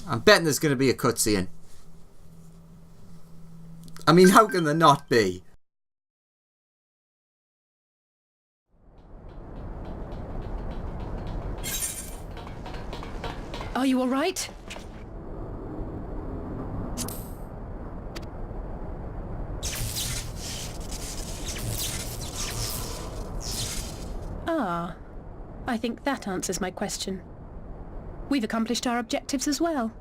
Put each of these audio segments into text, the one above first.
I'm betting there's going to be a cutscene. I mean, how can there not be? Are you all right? Ah, I think that answers my question. We've accomplished our objectives as well.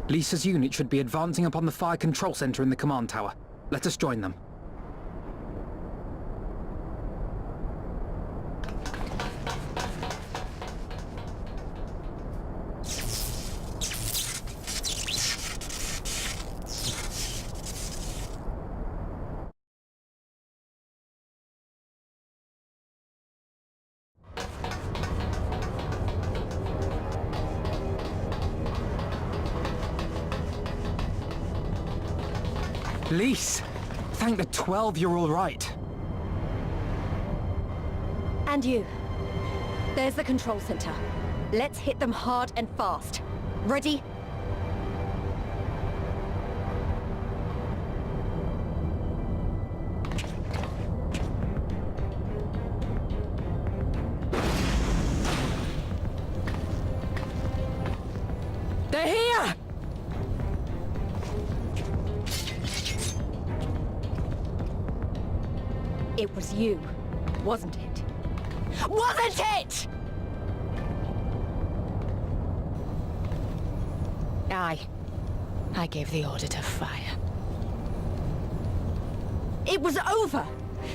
Lisa's unit should be advancing upon the fire control center in the command tower. Let us join them. Lise! Thank the 12 you're all right. And you. There's the control center. Let's hit them hard and fast. Ready? They're here! It was you, wasn't it? Wasn't it?! I gave the order to fire. It was over!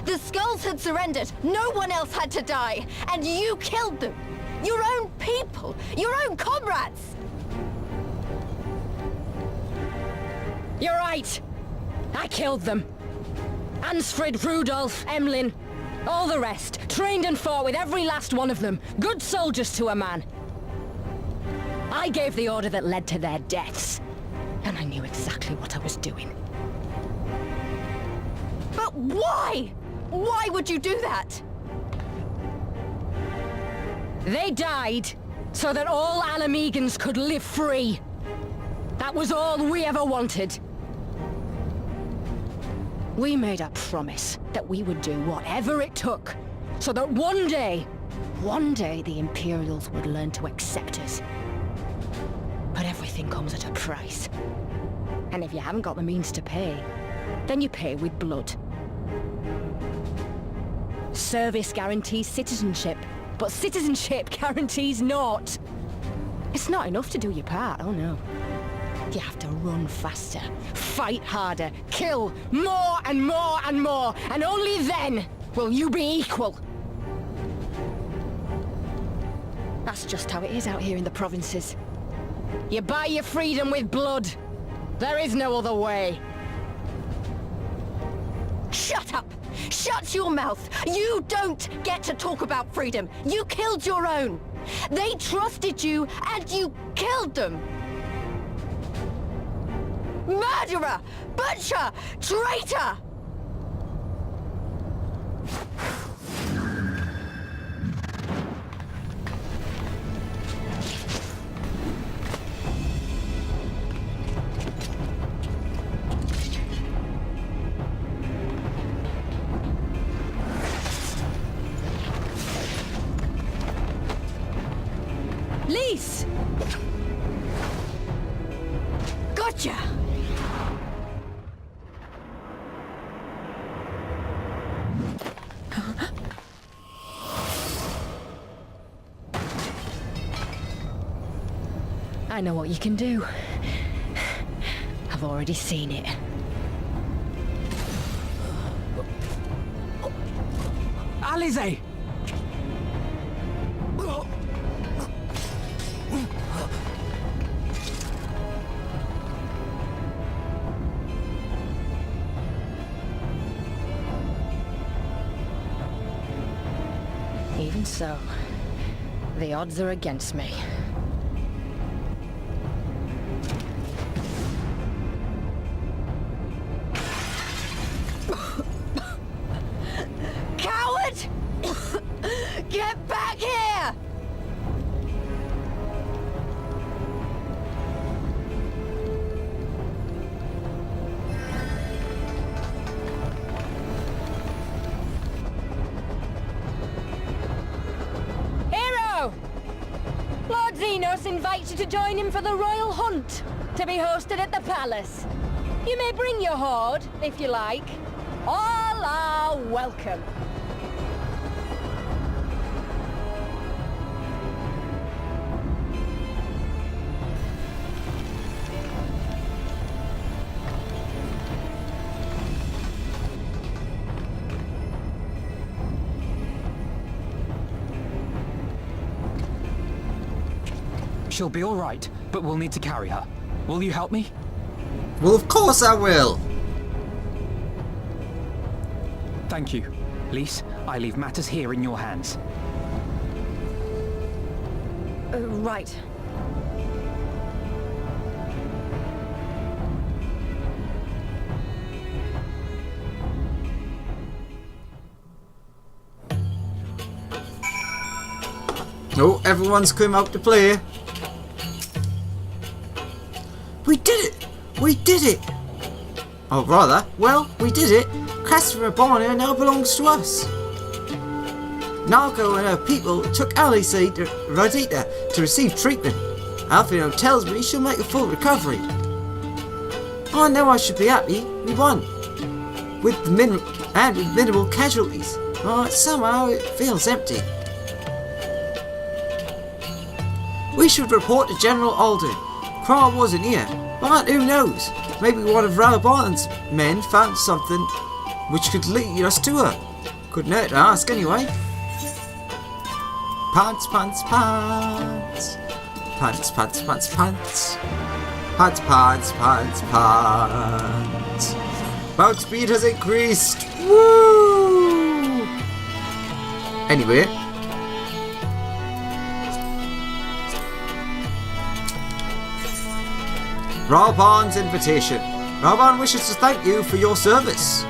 The Skulls had surrendered, no one else had to die, and you killed them! Your own people! Your own comrades! You're right! I killed them. Ansfrid, Rudolph, Emlyn, all the rest, trained and fought with every last one of them. Good soldiers to a man. I gave the order that led to their deaths, and I knew exactly what I was doing. But why? Why would you do that? They died so that all Alamegans could live free. That was all we ever wanted. We made a promise that we would do whatever it took, so that one day the Imperials would learn to accept us. But everything comes at a price. And if you haven't got the means to pay, then you pay with blood. Service guarantees citizenship, but citizenship guarantees naught. It's not enough to do your part, oh no. You have to run faster, fight harder, kill more and more and more, and only then will you be equal. That's just how it is out here in the provinces. You buy your freedom with blood. There is no other way. Shut up! Shut your mouth! You don't get to talk about freedom! You killed your own! They trusted you, and you killed them! Murderer! Butcher! Traitor! Lise! Gotcha! I know what you can do. I've already seen it. Alize! Even so, the odds are against me. Coward! Get back here! Lord Xenos invites you to join him for the royal hunt, to be hosted at the palace. You may bring your horde, if you like. All are welcome. She'll be all right, but we'll need to carry her. Will you help me? Well, of course I will. Thank you. Lise, I leave matters here in your hands. Right. Oh, everyone's come out to play. We did it! We did it! Oh, rather, well, we did it. Castle Reborn now belongs to us. Narco and her people took Alice to Radita to receive treatment. Alfino tells me she'll make a full recovery. I know I should be happy. We won. With minimal casualties. But somehow it feels empty. We should report to General Alden. Kral wasn't here, but who knows? Maybe one of Ralabon's men found something which could lead us to her. Couldn't hurt to ask anyway. Pants, pants, pants. Pants, pants, pants, pants. Pants, pants, pants, pants. Boat speed has increased. Woo! Anyway. Ralbon's invitation. Ralbon wishes to thank you for your service.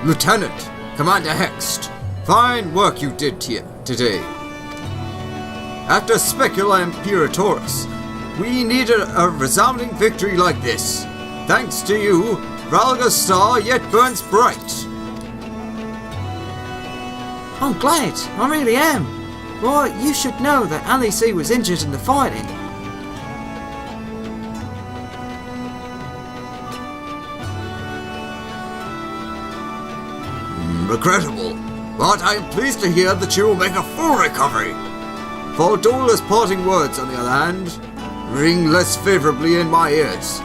Lieutenant, Commander Hext, fine work you did today. After Specula and Puritaurus, we needed a resounding victory like this. Thanks to you, Ralga's star yet burns bright. I'm glad, I really am. Why, you should know that Alice was injured in the fighting. Regrettable, but I am pleased to hear that you will make a full recovery. For Dola's parting words, on the other hand, ring less favourably in my ears.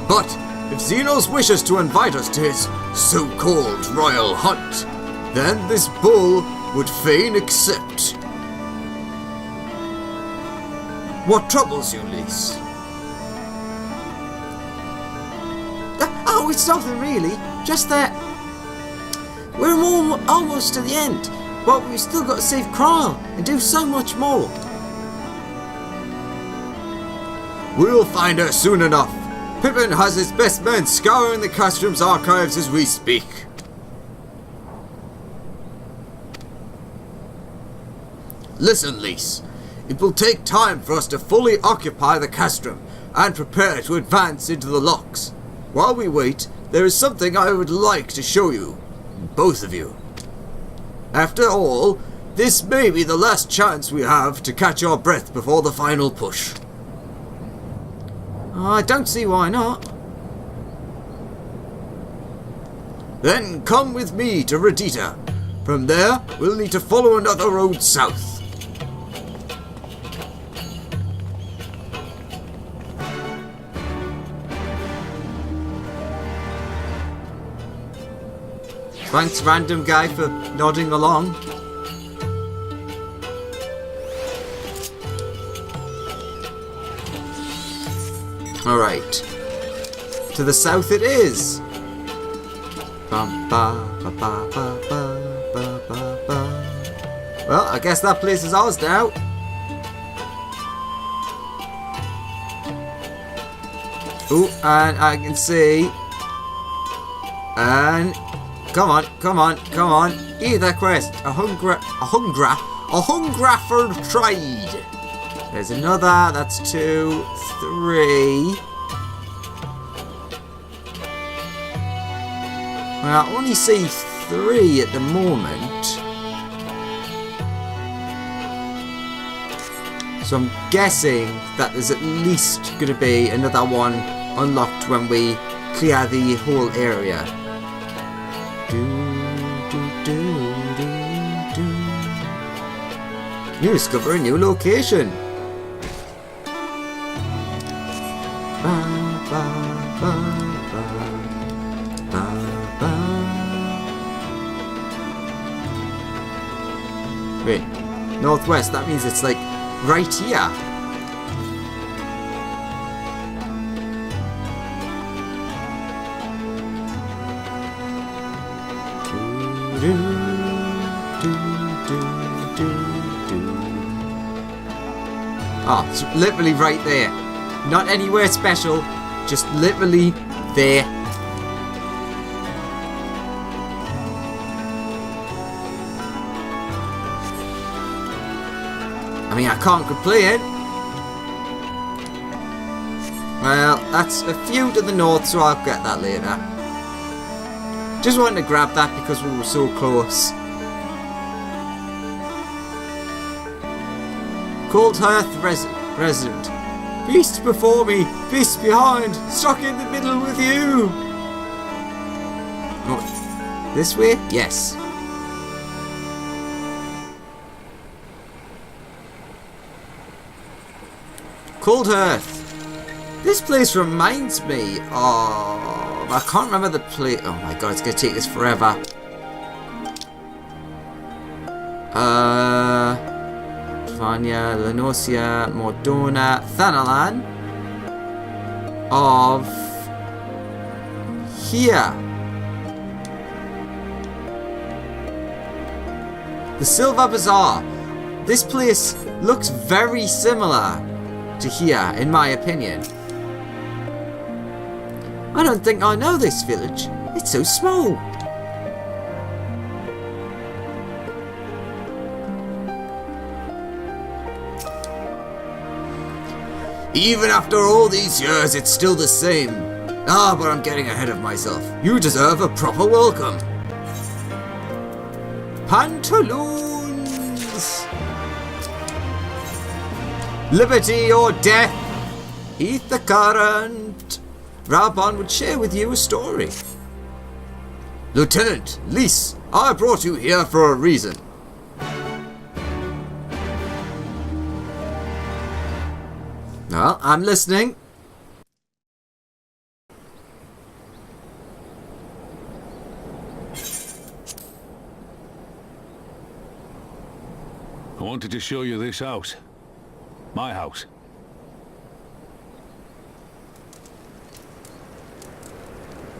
But if Xenos wishes to invite us to his so-called royal hunt, then this bull would fain accept. What troubles you, Lise? Oh, it's nothing really. Just that we're almost to the end, but we've still got to save Kral and do so much more. We'll find her soon enough. Pippin has his best men scouring the Castrum's archives as we speak. Listen, Lise. It will take time for us to fully occupy the castrum and prepare to advance into the locks. While we wait, there is something I would like to show you, both of you. After all, this may be the last chance we have to catch our breath before the final push. I don't see why not. Then come with me to Radita. From there, we'll need to follow another road south. Thanks, random guy, for nodding along. Alright. To the south it is. Well, I guess that place is ours now. Ooh, and I can see. And come on, come on, come on. Either quest. A hungra for trade. There's another. That's 2, 3. Well, I only see 3 at the moment. So I'm guessing that there's at least going to be another one unlocked when we clear the whole area. You discover a new location. Wait, northwest, that means it's like right here. Oh, it's literally right there. Not anywhere special, just literally there. I mean, I can't complain. Well, that's a few to the north, so I'll get that later. Just wanted to grab that because we were so close. Cold Hearth resident. Beast before me, beast behind, stuck in the middle with you. Oh, this way? Yes. Cold Hearth. This place reminds me of... I can't remember the place. Oh my god, it's going to take us forever. Vanya, Lenosia, Mordona, Thanalan. Of... here. The Silver Bazaar. This place looks very similar to here, in my opinion. I don't think I know this village. It's so small. Even after all these years, it's still the same. Ah, but I'm getting ahead of myself. You deserve a proper welcome. Pantaloons! Liberty or death! Eat the current! Rabon would share with you a story. Lieutenant, Lys, I brought you here for a reason. Well, I'm listening. I wanted to show you this house. My house.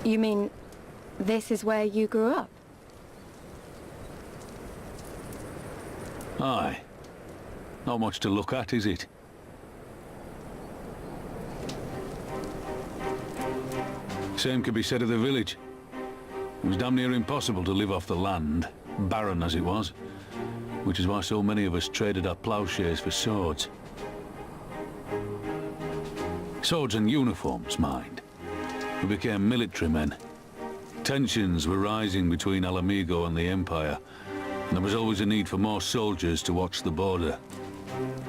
You mean this is where you grew up? Aye. Not much to look at, is it? Same could be said of the village. It was damn near impossible to live off the land, barren as it was, which is why so many of us traded our plowshares for swords. Swords and uniforms, mind. We became military men. Tensions were rising between Alamigo and the Empire, and there was always a need for more soldiers to watch the border.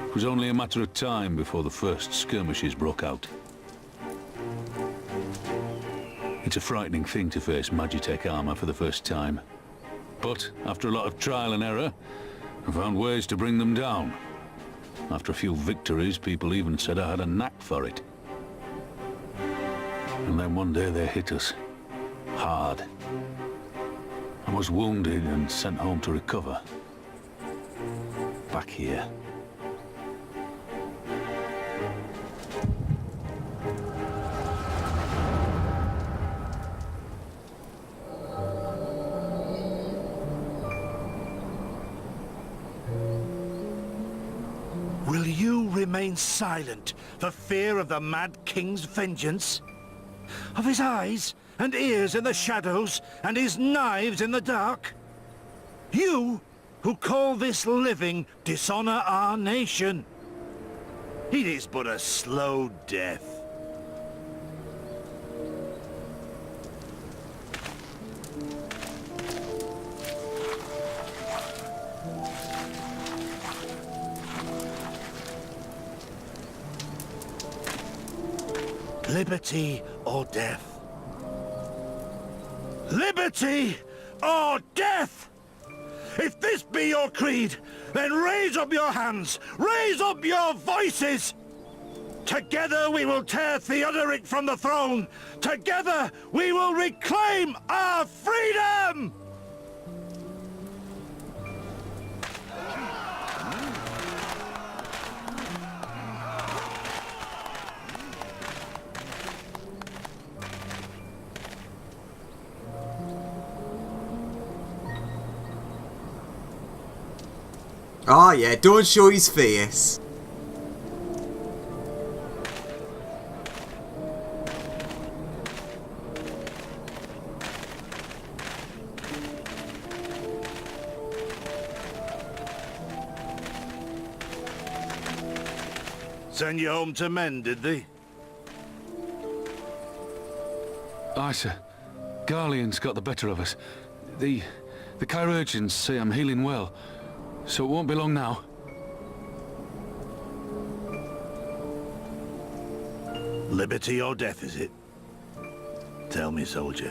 It was only a matter of time before the first skirmishes broke out. It's a frightening thing to face Magitech armor for the first time. But after a lot of trial and error, I found ways to bring them down. After a few victories, people even said I had a knack for it. And then one day they hit us. Hard. I was wounded and sent home to recover. Back here. Will you remain silent for fear of the Mad King's vengeance? Of his eyes and ears in the shadows and his knives in the dark? You, who call this living dishonor our nation. It is but a slow death. Liberty or death? Liberty or death? If this be your creed, then raise up your hands, raise up your voices! Together we will tear Theodoric from the throne! Together we will reclaim our freedom! Oh yeah, don't show his face. Send you home to mend, did they? Aye, sir. Garlean's got the better of us. The chirurgeons say I'm healing well, so it won't be long now. Liberty or death, is it? Tell me, soldier,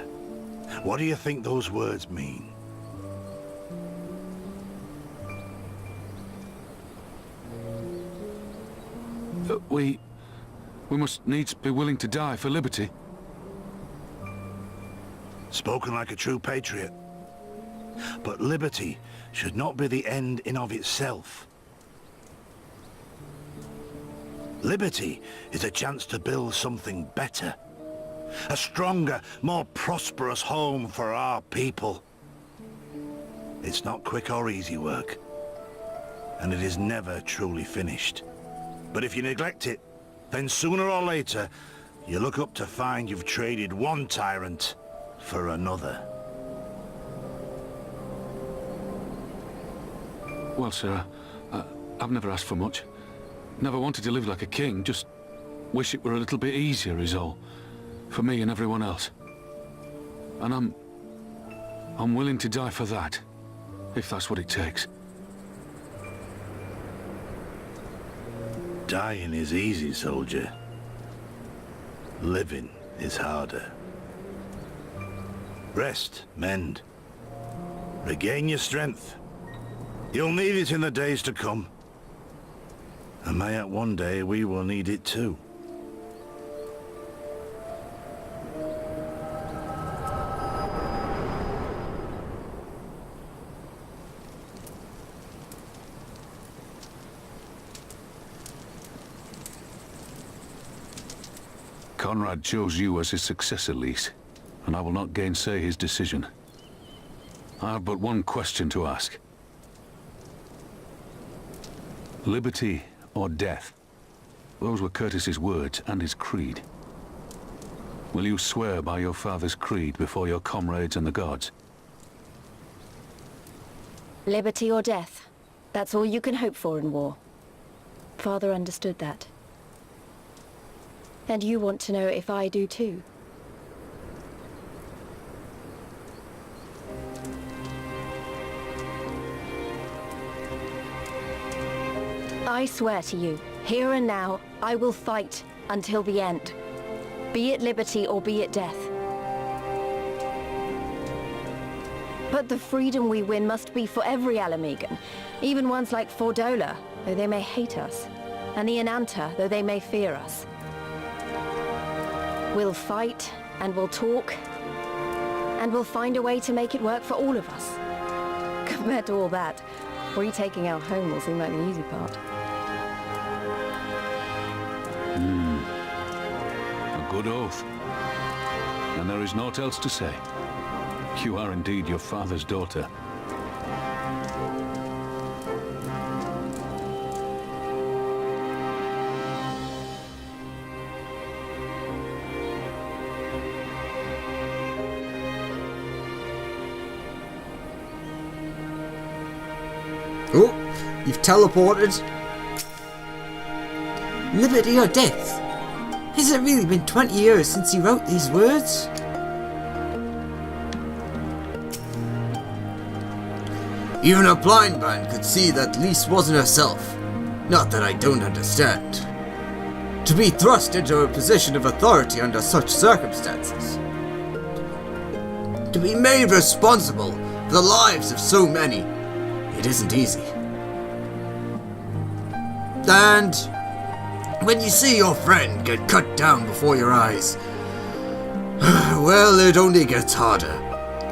what do you think those words mean? We must needs be willing to die for liberty. Spoken like a true patriot. But liberty should not be the end in of itself. Liberty is a chance to build something better. A stronger, more prosperous home for our people. It's not quick or easy work. And it is never truly finished. But if you neglect it, then sooner or later, you look up to find you've traded one tyrant for another. Well, sir, I've never asked for much. Never wanted to live like a king, just wish it were a little bit easier is all. For me and everyone else. And I'm willing to die for that, if that's what it takes. Dying is easy, soldier. Living is harder. Rest, mend. Regain your strength. You'll need it in the days to come. And mayhap one day we will need it too. Conrad chose you as his successor, Lys, and I will not gainsay his decision. I have but one question to ask. Liberty or death? Those were Curtis's words and his creed. Will you swear by your father's creed before your comrades and the gods? Liberty or death. That's all you can hope for in war. Father understood that. And you want to know if I do too. I swear to you, here and now, I will fight until the end. Be it liberty or be it death. But the freedom we win must be for every Alamegan, even ones like Fordola, though they may hate us, and the Ananta, though they may fear us. We'll fight, and we'll talk, and we'll find a way to make it work for all of us. Compared to all that, retaking our home will seem like the easy part. A good oath. And there is naught else to say. You are indeed your father's daughter. Oh, you've teleported. Liberty or death? Has it really been 20 years since he wrote these words? Even a blind man could see that Lys wasn't herself. Not that I don't understand. to be thrust into a position of authority under such circumstances. To be made responsible for the lives of so many, it isn't easy. And when you see your friend get cut down before your eyes, well, it only gets harder.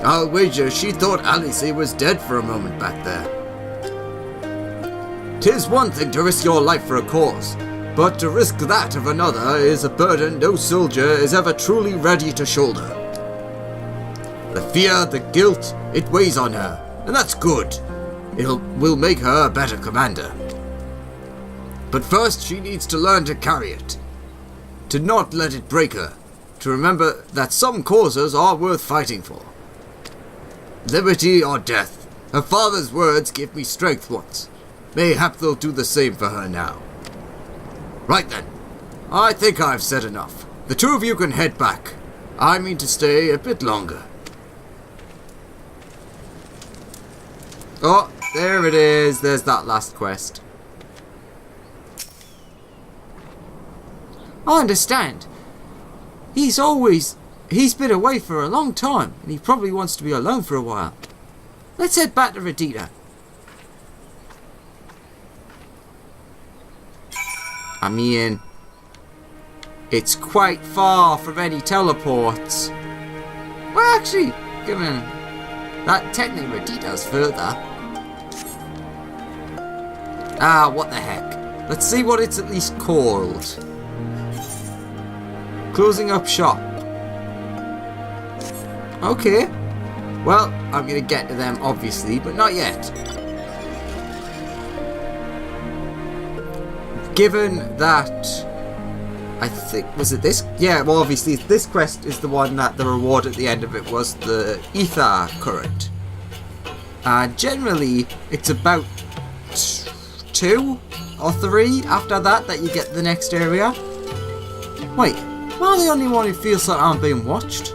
I'll wager she thought Alice was dead for a moment back there. 'Tis one thing to risk your life for a cause, but to risk that of another is a burden no soldier is ever truly ready to shoulder. The fear, the guilt, it weighs on her, and that's good. Will make her a better commander. But first she needs to learn to carry it, to not let it break her, to remember that some causes are worth fighting for. Liberty or death. Her father's words gave me strength once. Mayhap they'll do the same for her now. Right then. I think I've said enough. The two of you can head back. I mean to stay a bit longer. Oh, there it is. There's that last quest. I understand. He's been away for a long time, and he probably wants to be alone for a while. Let's head back to Redita. I mean, it's quite far from any teleports. Well, actually, given that technically Redita's further. Ah, what the heck. Let's see what it's at least called. Closing up shop. Okay. Well, I'm going to get to them, obviously, but not yet. Given that... I think... Was it this? Yeah, well, obviously, this quest is the one that the reward at the end of it was the ether current. Generally, it's about 2 or 3 after that you get the next area. Wait, am I the only one who feels like I'm being watched?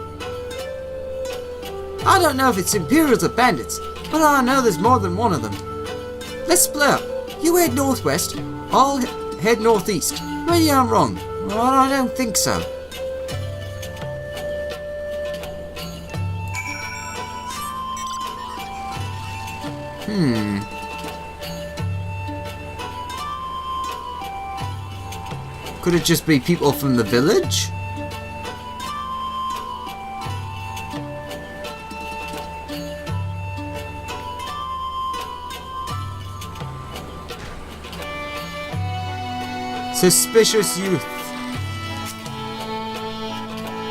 I don't know if it's Imperials or Bandits, but I know there's more than one of them. Let's split up. You head northwest, I'll head northeast. Maybe I'm wrong. Well, I don't think so. Could it just be people from the village? Suspicious youth.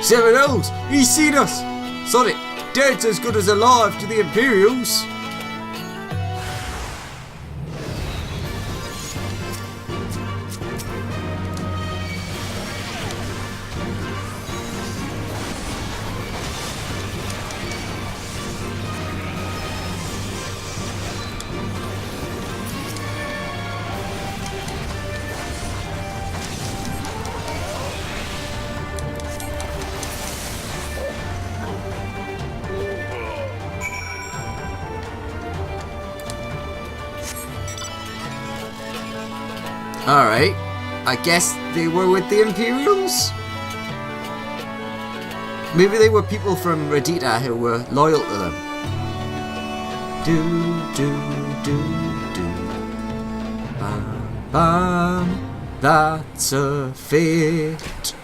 Seminoles, he's seen us. Sorry, dead's as good as alive to the Imperials. Alright, I guess they were with the Imperials? Maybe they were people from Redita who were loyal to them. Bam, bam, that's a fit.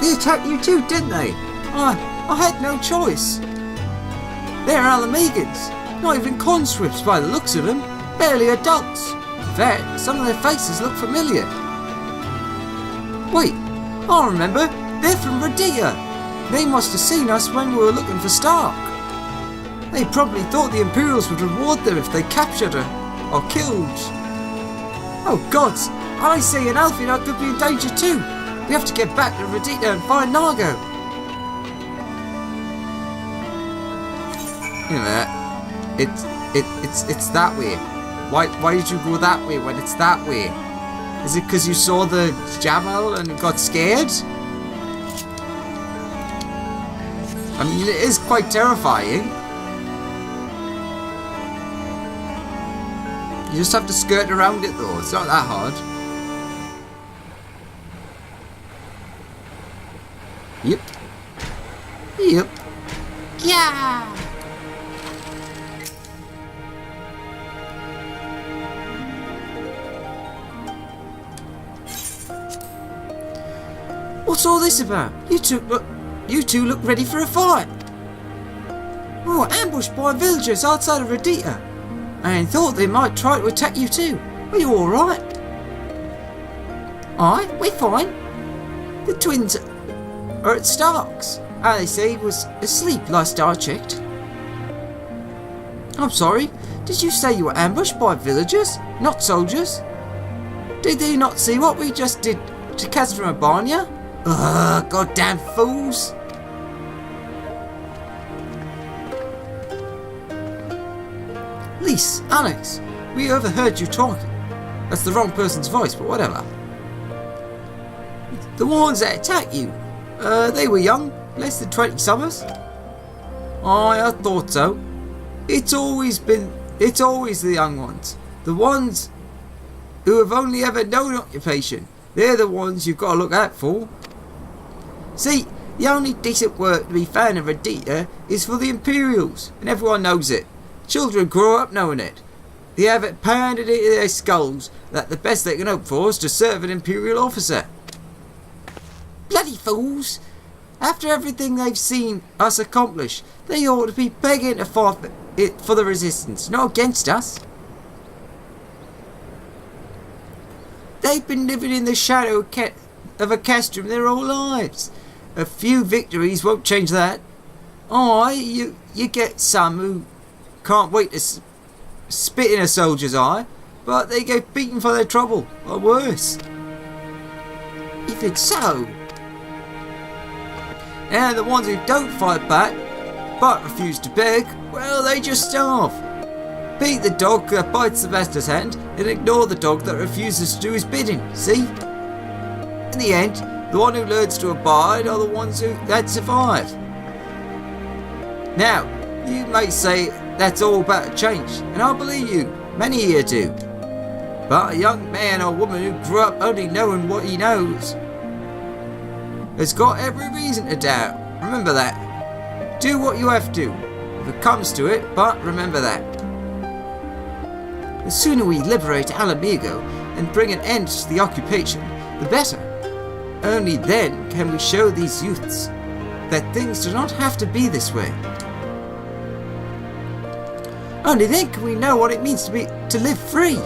They attacked you too, didn't they? I had no choice. They're Alamegans, not even conscripts by the looks of them, barely adults. In fact, some of their faces look familiar. Wait, I remember, they're from Redita. They must have seen us when we were looking for Stark. They probably thought the Imperials would reward them if they captured her, or killed. Oh gods, I say an Alphenot could be in danger too. We have to get back to Redita and find Nargo. Wait a minute. It's that way. Why did you go that way when it's that way? Is it because you saw the Jamal and got scared? I mean, it is quite terrifying. You just have to skirt around it though, it's not that hard. Yep. Yep. Yeah! What's all this about? You two look ready for a fight. Oh, ambushed by villagers outside of Redita. And thought they might try to attack you too. Are you alright? Aye, we're fine. The twins are at Stark's. They say he was asleep last I checked. I'm sorry, did you say you were ambushed by villagers, not soldiers? Did they not see what we just did to Castra Barnia? Ugh, goddamn fools! Lise, Alex, we overheard you talking. That's the wrong person's voice, but whatever. The ones that attacked you, they were young, less than 20 summers. Aye, I thought so. It's always the young ones. The ones who have only ever known occupation. They're the ones you've got to look out for. See, the only decent work to be found in Redita is for the Imperials, and everyone knows it. Children grow up knowing it. They have it pounded into their skulls that the best they can hope for is to serve an Imperial officer. Bloody fools! After everything they've seen us accomplish, they ought to be begging to fight for the resistance, not against us. They've been living in the shadow of a castrum their whole lives. A few victories won't change that. Aye, you get some who can't wait to spit in a soldier's eye, but they get beaten for their trouble, or worse. Even so. And the ones who don't fight back, but refuse to beg, well, they just starve. Beat the dog that bites the master's hand, and ignore the dog that refuses to do his bidding, see? In the end, the one who learns to abide are the ones that survive. Now, you may say that's all about to change, and I believe you, many here do. But a young man or woman who grew up only knowing what he knows has got every reason to doubt. Remember that. Do what you have to, if it comes to it, but remember that. The sooner we liberate Alamigo and bring an end to the occupation, the better. Only then can we show these youths that things do not have to be this way. Only then can we know what it means to live free.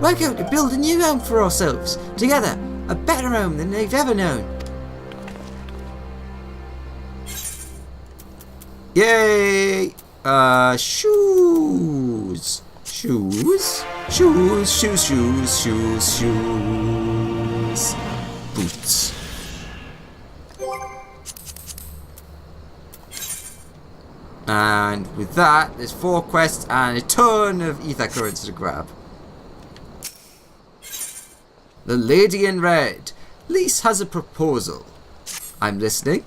We're going to build a new home for ourselves, together, a better home than they've ever known. Yay! Shoes. Shoes. Shoes, shoes, shoes, shoes, shoes. Boots. And with that, there's 4 quests and a ton of ether currents to grab. The Lady in Red. Lise has a proposal. I'm listening.